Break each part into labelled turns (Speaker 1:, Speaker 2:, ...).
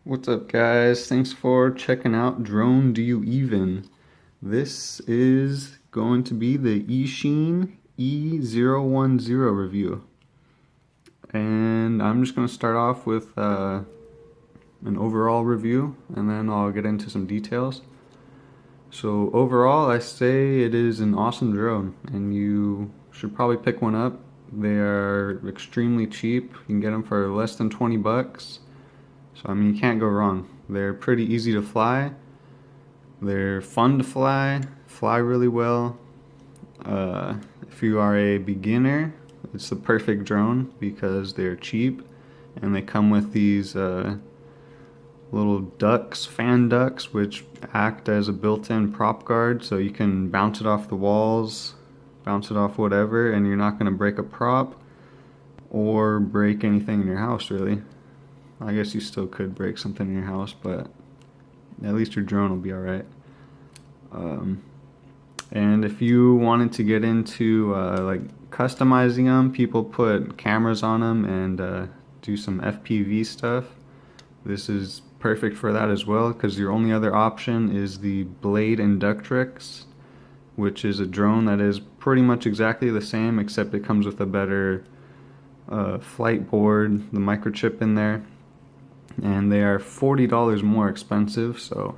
Speaker 1: What's up, guys? Thanks for checking out DroneDoYouEven. This is going to be the Eachine E010 review. And I'm just going to start off with an overall review, and then I'll get into some details. So overall, I say it is an awesome drone, and you should probably pick one up. They are extremely cheap. You can get them for less than 20 bucks. So I mean, you can't go wrong. They're pretty easy to fly. They're fun to fly really well. If you are a beginner, it's the perfect drone because they're cheap and they come with these little ducks, fan ducks, which act as a built-in prop guard, so you can bounce it off the walls, bounce it off whatever, and you're not going to break a prop or break anything in your house, really. I guess you still could break something in your house, but at least your drone will be alright. And if you wanted to get into like customizing them, people put cameras on them and do some FPV stuff. This is perfect for that as well, because your only other option is the Blade Inductrix, which is a drone that is pretty much exactly the same, except it comes with a better flight board, the microchip in there. And they are $40 more expensive, so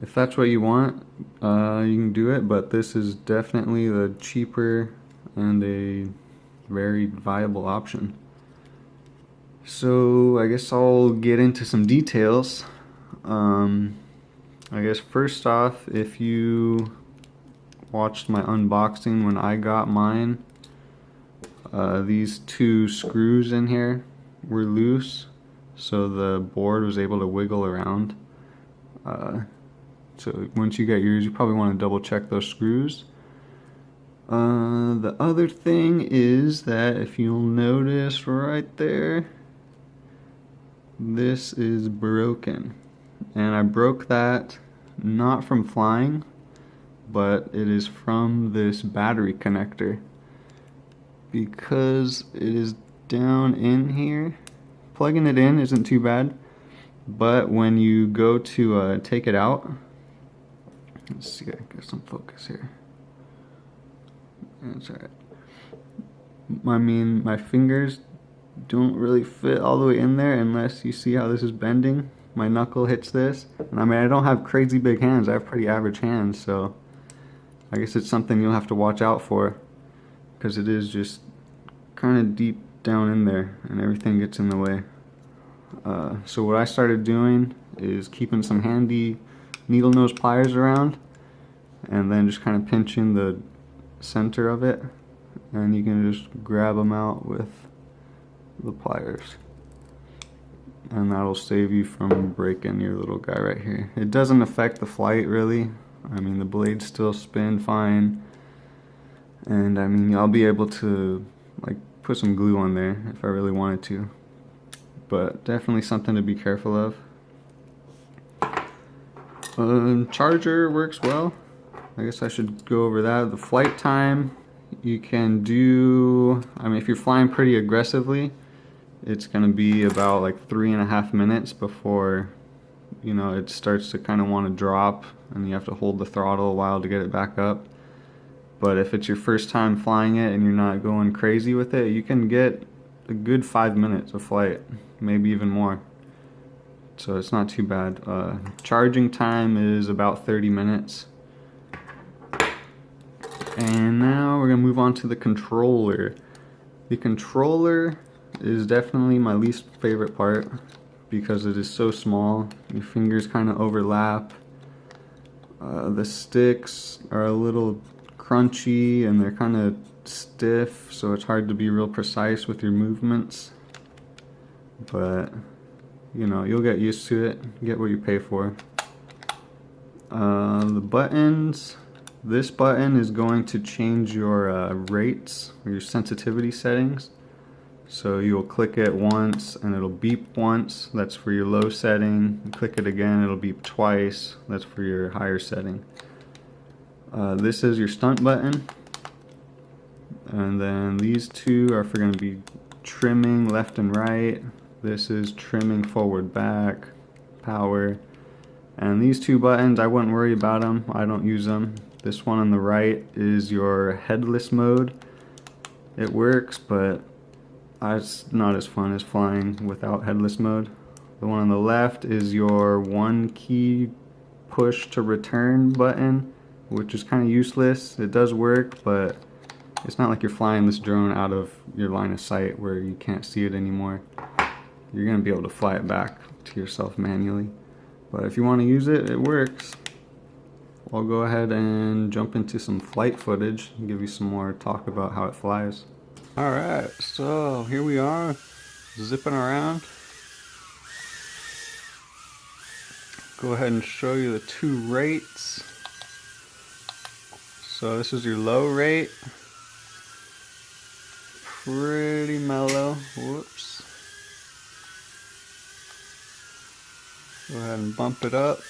Speaker 1: if that's what you want, you can do it, but this is definitely the cheaper and a very viable option. So I guess I'll get into some details. I guess first off, if you watched my unboxing when I got mine, these two screws in here were loose, so the board was able to wiggle around. So once you get yours, you probably want to double check those screws. The other thing is that if you'll notice right there, this is broken. And I broke that not from flying, but it is from this battery connector, because it is down in here. Plugging it in isn't too bad, but when you go to take it out, let's see, I get some focus here. That's alright. I mean, my fingers don't really fit all the way in there unless you see how this is bending. My knuckle hits this, and I mean, I don't have crazy big hands. I have pretty average hands, so I guess it's something you'll have to watch out for, because it is just kind of deep down in there and everything gets in the way. So what I started doing is keeping some handy needle nose pliers around, and then just kind of pinching the center of it, and you can just grab them out with the pliers, and that'll save you from breaking your little guy right here. It doesn't affect the flight really. I mean, the blades still spin fine, and I mean, I'll be able to like put some glue on there if I really wanted to, but definitely something to be careful of. Charger works well. I guess I should go over that. The flight time, you can do, I mean, if you're flying pretty aggressively, it's going to be about like 3.5 minutes before, you know, it starts to kind of want to drop, and you have to hold the throttle a while to get it back up. But if it's your first time flying it and you're not going crazy with it, you can get a good 5 minutes of flight, maybe even more. So it's not too bad. Charging time is about 30 minutes. And now we're going to move on to the controller. The controller is definitely my least favorite part because it is so small. Your fingers kind of overlap. The sticks are a little crunchy and they're kind of stiff, so it's hard to be real precise with your movements. But you know, you'll get used to it, get what you pay for. The buttons. This button is going to change your rates or your sensitivity settings. So you'll click it once and it'll beep once, that's for your low setting. You click it again, it'll beep twice, that's for your higher setting. This is your stunt button. And then these two are for going to be trimming left and right. This is trimming forward, back, power. And these two buttons, I wouldn't worry about them. I don't use them. This one on the right is your headless mode. It works, but it's not as fun as flying without headless mode. The one on the left is your one key push to return button, which is kind of useless. It does work, but it's not like you're flying this drone out of your line of sight where you can't see it anymore. You're going to be able to fly it back to yourself manually. But if you want to use it, it works. I'll go ahead and jump into some flight footage and give you some more talk about how it flies. Alright, so here we are, zipping around. Go ahead and show you the two rates. So this is your low rate. Pretty mellow. Whoops. Go ahead and bump it up.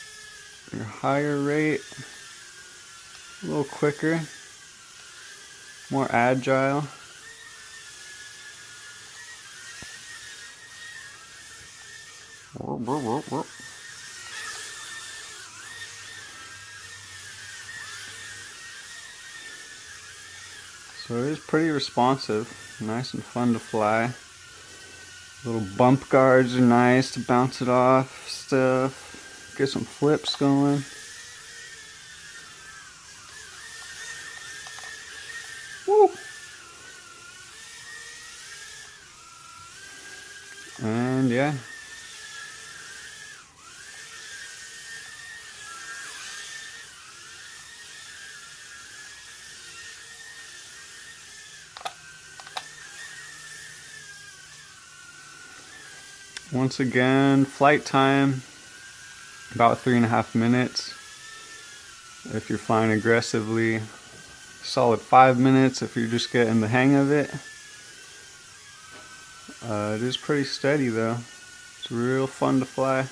Speaker 1: Your higher rate, a little quicker, more agile. So it is pretty responsive, nice and fun to fly. Little bump guards are nice to bounce it off stuff. Get some flips going. Woo! And yeah. Once again, flight time, about 3.5 minutes. If you're flying aggressively, solid 5 minutes if you're just getting the hang of it. It is pretty steady though. It's real fun to fly.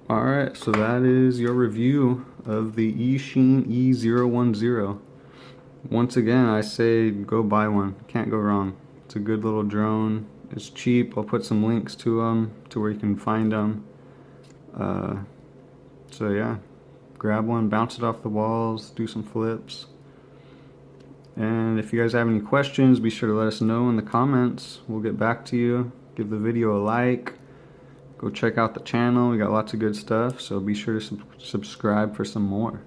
Speaker 1: Alright, so that is your review of the Eachine E010. Once again, I say go buy one. Can't go wrong. It's a good little drone. It's cheap. I'll put some links to them to where you can find them. So yeah, grab one, bounce it off the walls, do some flips. And if you guys have any questions, be sure to let us know in the comments. We'll get back to you. Give the video a like. Go check out the channel. We got lots of good stuff, so be sure to subscribe for some more.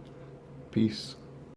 Speaker 1: Peace.